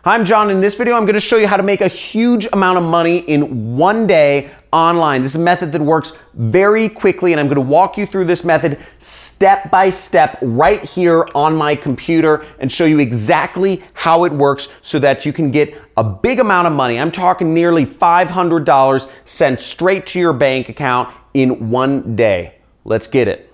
Hi, I'm John. In this video, I'm going to show you how to make a huge amount of money in one day online. This is a method that works very quickly, and I'm going to walk you through this method step by step right here on my computer and show you exactly how it works so that you can get a big amount of money. I'm talking nearly $500 sent straight to your bank account in one day. Let's get it.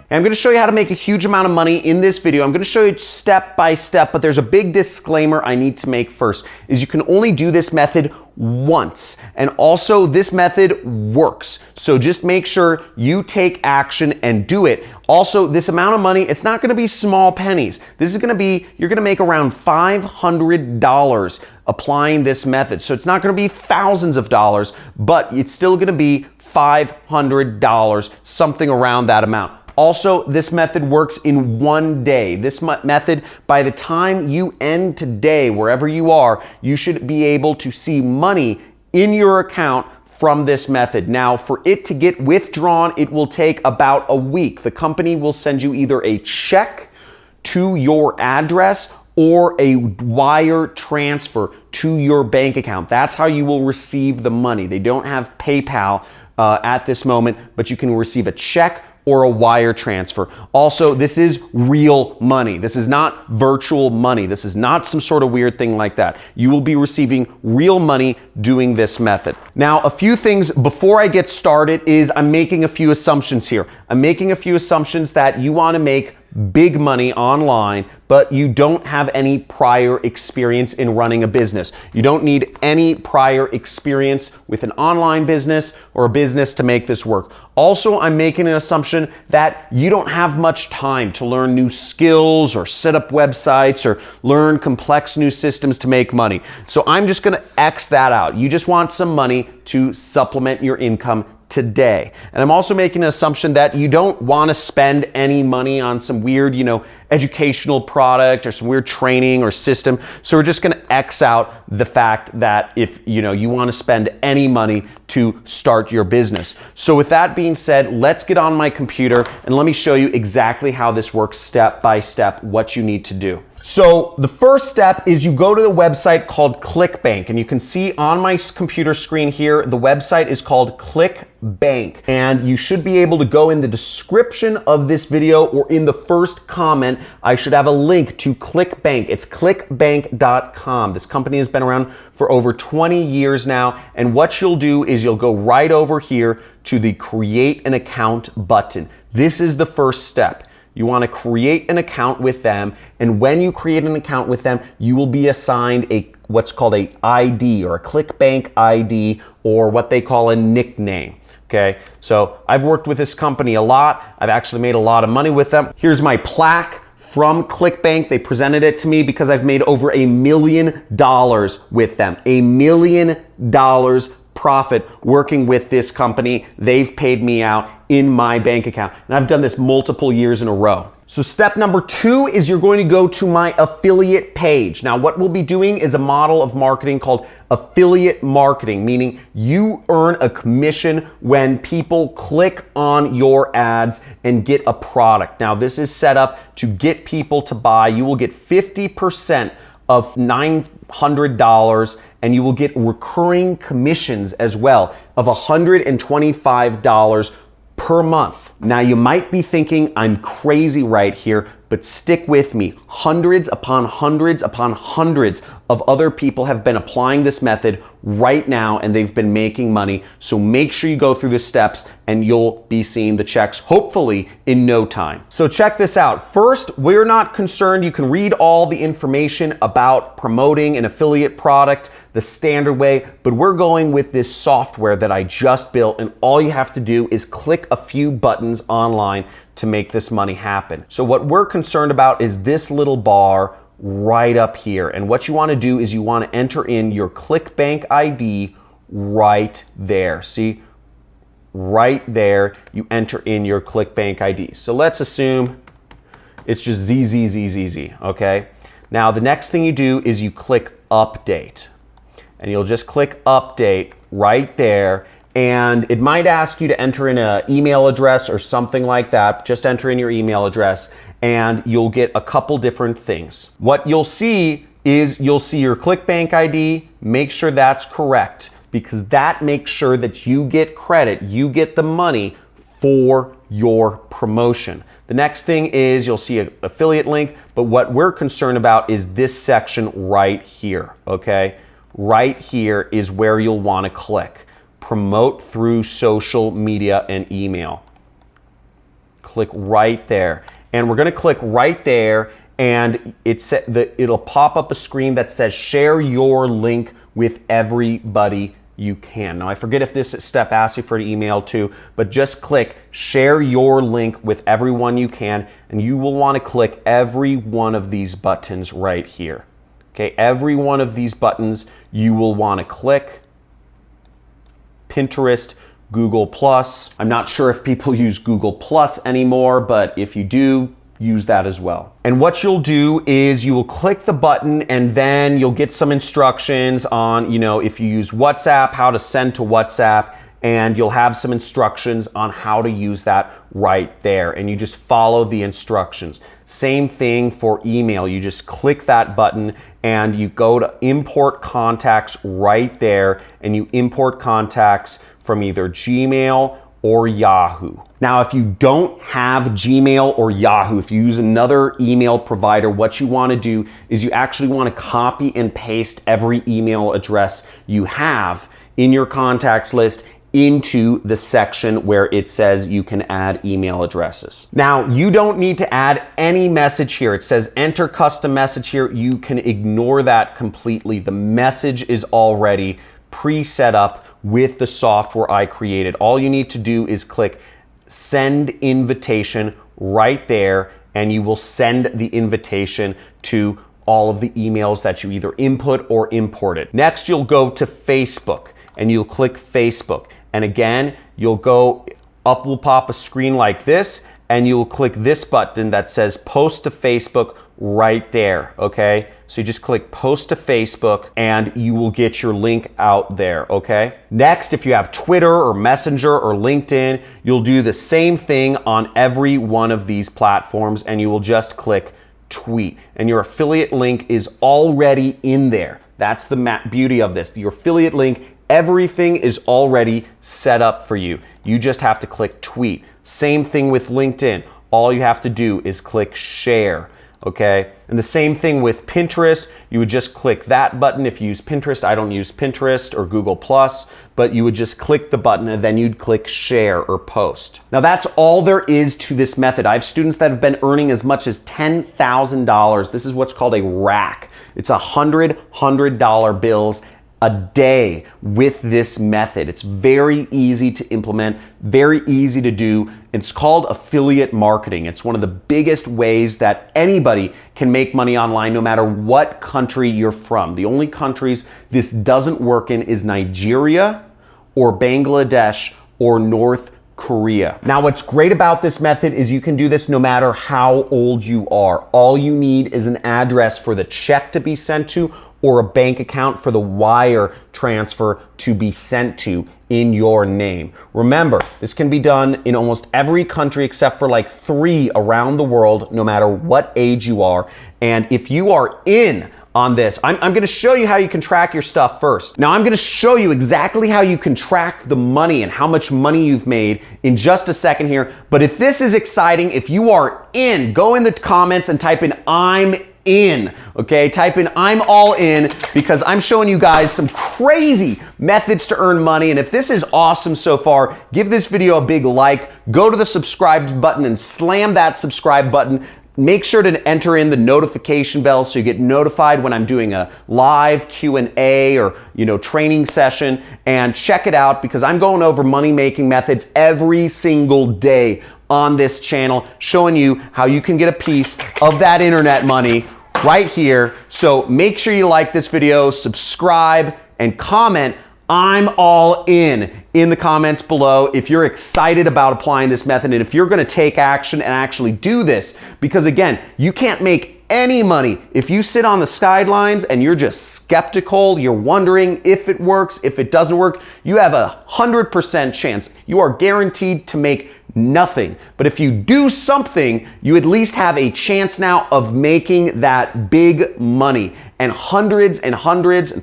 And I'm going to show you how to make a huge amount of money in this video. I'm going to show you step by step, but there's a big disclaimer I need to make first, is you can only do this method once. And also this method works. So just make sure you take action and do it. Also, this amount of money, it's not going to be small pennies. This is going to be, you're going to make around $500 applying this method. So it's not going to be thousands of dollars, but it's still going to be $500, something around that amount. Also, this method works in one day. This method, by the time you end today, wherever you are, you should be able to see money in your account from this method. Now, for it to get withdrawn, it will take about a week. The company will send you either a check to your address or a wire transfer to your bank account. That's how you will receive the money. They don't have PayPal at this moment, but you can receive a check or a wire transfer. Also, this is real money. This is not virtual money. This is not some sort of weird thing like that. You will be receiving real money doing this method. Now, a few things before I get started is I'm making a few assumptions here. I'm making a few assumptions that you want to make big money online, but you don't have any prior experience in running a business. You don't need any prior experience with an online business or a business to make this work. Also, I'm making an assumption that you don't have much time to learn new skills or set up websites or learn complex new systems to make money. So I'm just going to X that out. You just want some money to supplement your income today. And I'm also making an assumption that you don't want to spend any money on some weird, educational product or some weird training or system. So we're just going to X out the fact that if, you want to spend any money to start your business. So with that being said, let's get on my computer and let me show you exactly how this works step by step, what you need to do. So the first step is you go to the website called ClickBank, and you can see on my computer screen here, the website is called ClickBank, and you should be able to go in the description of this video or in the first comment. I should have a link to ClickBank. It's clickbank.com. This company has been around for over 20 years now, and what you'll do is you'll go right over here to the Create an Account button. This is the first step. You want to create an account with them, and when you create an account with them, you will be assigned what's called a ID or a ClickBank ID, or what they call a nickname. Okay, so I've worked with this company a lot. I've actually made a lot of money with them. Here's my plaque from ClickBank. They presented it to me because I've made over $1 million with them. $1 million profit working with this company. They've paid me out in my bank account. And I've done this multiple years in a row. So step number 2 is you're going to go to my affiliate page. Now, what we'll be doing is a model of marketing called affiliate marketing, meaning you earn a commission when people click on your ads and get a product. Now, this is set up to get people to buy. You will get 50% of $900, and you will get recurring commissions as well of $125 per month. Now, you might be thinking I'm crazy right here, but stick with me. Hundreds upon hundreds upon hundreds of other people have been applying this method right now, and they've been making money. So make sure you go through the steps and you'll be seeing the checks hopefully in no time. So check this out. First, we're not concerned. You can read all the information about promoting an affiliate product the standard way, but we're going with this software that I just built, and all you have to do is click a few buttons online to make this money happen. So what we're concerned about is this little bar right up here. And what you want to do is you want to enter in your ClickBank ID right there. See, right there, you enter in your ClickBank ID. So let's assume it's just ZZZZZ, okay? Now, the next thing you do is you click Update. And you'll just click Update right there, and it might ask you to enter in an email address or something like that. Just enter in your email address and you'll get a couple different things. What you'll see is you'll see your ClickBank ID. Make sure that's correct, because that makes sure that you get credit, you get the money for your promotion. The next thing is you'll see an affiliate link, but what we're concerned about is this section right here, okay? Right here is where you'll want to click. Promote through social media and email. Click right there. And we're going to click right there, and it'll pop up a screen that says share your link with everybody you can. Now I forget if this step asks you for an email too, but just click share your link with everyone you can, and you will want to click every one of these buttons right here. Okay, every one of these buttons you will want to click. Pinterest, Google+. I'm not sure if people use Google+ anymore, but if you do, use that as well. And what you'll do is you will click the button, and then you'll get some instructions on, if you use WhatsApp, how to send to WhatsApp, and you'll have some instructions on how to use that right there. And you just follow the instructions. Same thing for email. You just click that button and you go to import contacts right there, and you import contacts from either Gmail or Yahoo. Now, if you don't have Gmail or Yahoo, if you use another email provider, what you want to do is you actually want to copy and paste every email address you have in your contacts list into the section where it says you can add email addresses. Now, you don't need to add any message here. It says enter custom message here. You can ignore that completely. The message is already pre-set up with the software I created. All you need to do is click send invitation right there, and you will send the invitation to all of the emails that you either input or imported. Next, you'll go to Facebook and you'll click Facebook. And again, you'll go up, will pop a screen like this, and you'll click this button that says post to Facebook right there, okay? So you just click post to Facebook and you will get your link out there, okay? Next, if you have Twitter or Messenger or LinkedIn, you'll do the same thing on every one of these platforms, and you will just click tweet, and your affiliate link is already in there. That's the beauty of this. Your affiliate link, everything is already set up for you. You just have to click tweet. Same thing with LinkedIn. All you have to do is click share. Okay, and the same thing with Pinterest. You would just click that button if you use Pinterest. I don't use Pinterest or Google+, but you would just click the button and then you'd click share or post. Now that's all there is to this method. I have students that have been earning as much as $10,000. This is what's called a rack. It's $100 bills a day with this method. It's very easy to implement, very easy to do. It's called affiliate marketing. It's one of the biggest ways that anybody can make money online, no matter what country you're from. The only countries this doesn't work in is Nigeria or Bangladesh or North Korea. Now, what's great about this method is you can do this no matter how old you are. All you need is an address for the check to be sent to, or a bank account for the wire transfer to be sent to in your name. Remember, this can be done in almost every country except for like 3 around the world, no matter what age you are. And if you are in on this, I'm gonna show you how you can track your stuff first. Now I'm gonna show you exactly how you can track the money and how much money you've made in just a second here. But if this is exciting, if you are in, go in the comments and type in I'm in, okay? Type in I'm all in, because I'm showing you guys some crazy methods to earn money. And if this is awesome so far, give this video a big like, go to the subscribe button and slam that subscribe button. Make sure to enter in the notification bell so you get notified when I'm doing a live Q&A or training session, and check it out, because I'm going over money making methods every single day on this channel, showing you how you can get a piece of that internet money right here. So make sure you like this video, subscribe, and comment I'm all in the comments below if you're excited about applying this method and if you're going to take action and actually do this. Because again, you can't make any money. If you sit on the sidelines and you're just skeptical, you're wondering if it works, if it doesn't work, you have 100% chance. You are guaranteed to make nothing. But if you do something, you at least have a chance now of making that big money. And hundreds and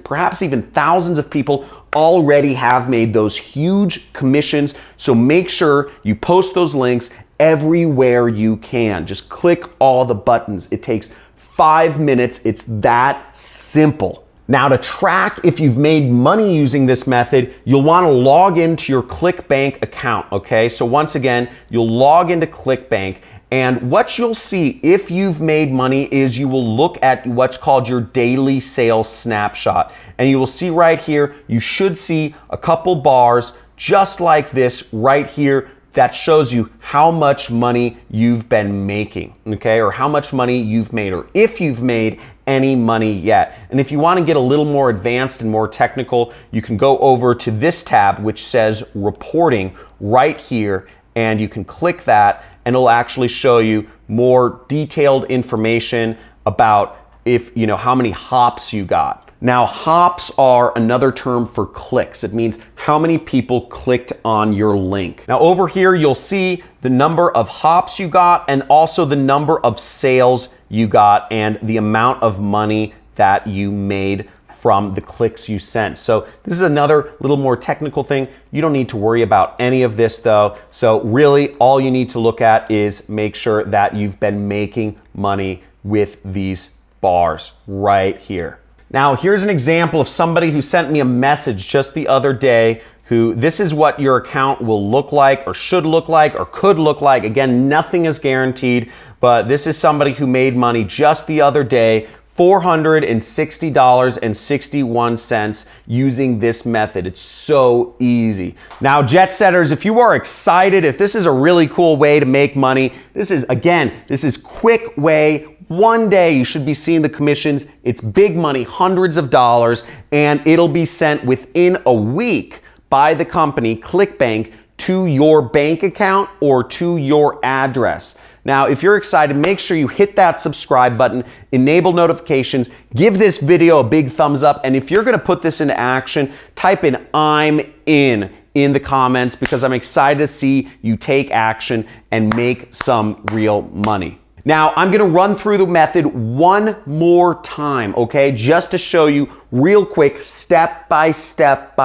perhaps even thousands of people already have made those huge commissions. So make sure you post those links everywhere you can. Just click all the buttons. It takes 5 minutes. It's that simple. Now, to track if you've made money using this method, you'll want to log into your ClickBank account, okay? So once again, you'll log into ClickBank, and what you'll see if you've made money is you will look at what's called your daily sales snapshot. And you will see right here, you should see a couple bars just like this right here that shows you how much money you've been making, okay? Or how much money you've made, or if you've made any money yet. And if you want to get a little more advanced and more technical, you can go over to this tab which says reporting right here, and you can click that and it'll actually show you more detailed information about if you know how many hops you got. Now, hops are another term for clicks. It means how many people clicked on your link. Now, over here, you'll see the number of hops you got and also the number of sales you got and the amount of money that you made from the clicks you sent. So this is another little more technical thing. You don't need to worry about any of this though. So really, all you need to look at is make sure that you've been making money with these bars right here. Now, here's an example of somebody who sent me a message just the other day who this is what your account will look like or should look like or could look like. Again, nothing is guaranteed, but this is somebody who made money just the other day, $460.61 using this method. It's so easy. Now, jet setters, if you are excited, if this is a really cool way to make money, this is quick way. One day you should be seeing the commissions. It's big money, hundreds of dollars, and it'll be sent within a week by the company, ClickBank, to your bank account or to your address. Now, if you're excited, make sure you hit that subscribe button, enable notifications, give this video a big thumbs up, and if you're gonna put this into action, type in "I'm in" the comments because I'm excited to see you take action and make some real money. Now, I'm gonna run through the method one more time, okay? Just to show you real quick, step by step,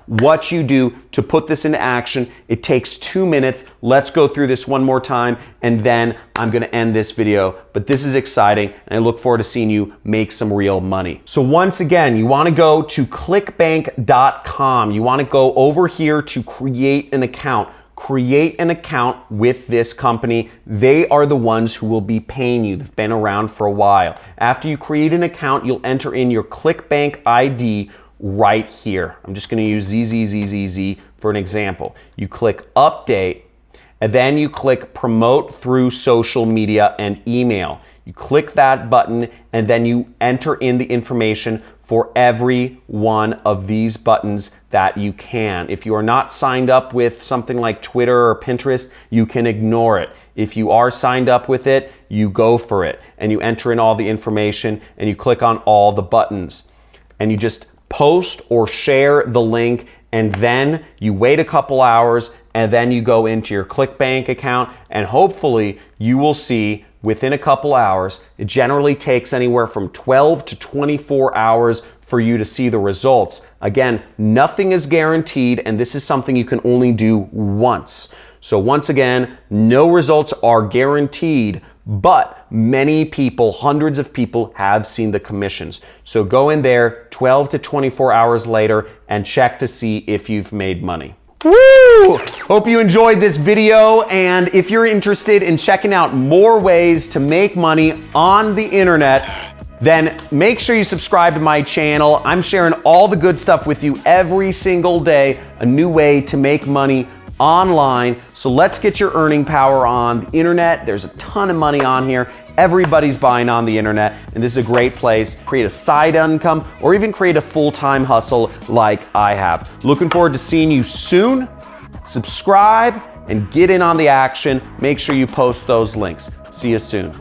what you do to put this into action. It takes 2 minutes. Let's go through this one more time, and then I'm gonna end this video. But this is exciting, and I look forward to seeing you make some real money. So once again, you wanna go to clickbank.com. You wanna go over here to create an account. Create an account with this company. They are the ones who will be paying you. They've been around for a while. After you create an account, you'll enter in your ClickBank ID right here. I'm just going to use ZZZZZ for an example. You click update, and then you click promote through social media and email. You click that button, and then you enter in the information for every one of these buttons that you can. If you are not signed up with something like Twitter or Pinterest, you can ignore it. If you are signed up with it, you go for it, and you enter in all the information, and you click on all the buttons. And you just post or share the link, and then you wait a couple hours, and then you go into your ClickBank account, and hopefully you will see within a couple hours. It generally takes anywhere from 12 to 24 hours for you to see the results. Again, nothing is guaranteed, and this is something you can only do once. So once again, no results are guaranteed, but many people, hundreds of people have seen the commissions. So go in there 12 to 24 hours later and check to see if you've made money. Woo! Hope you enjoyed this video, and if you're interested in checking out more ways to make money on the internet, then make sure you subscribe to my channel. I'm sharing all the good stuff with you every single day, a new way to make money online. So let's get your earning power on the internet. There's a ton of money on here. Everybody's buying on the internet, and this is a great place. Create a side income or even create a full-time hustle like I have. Looking forward to seeing you soon. Subscribe and get in on the action. Make sure you post those links. See you soon.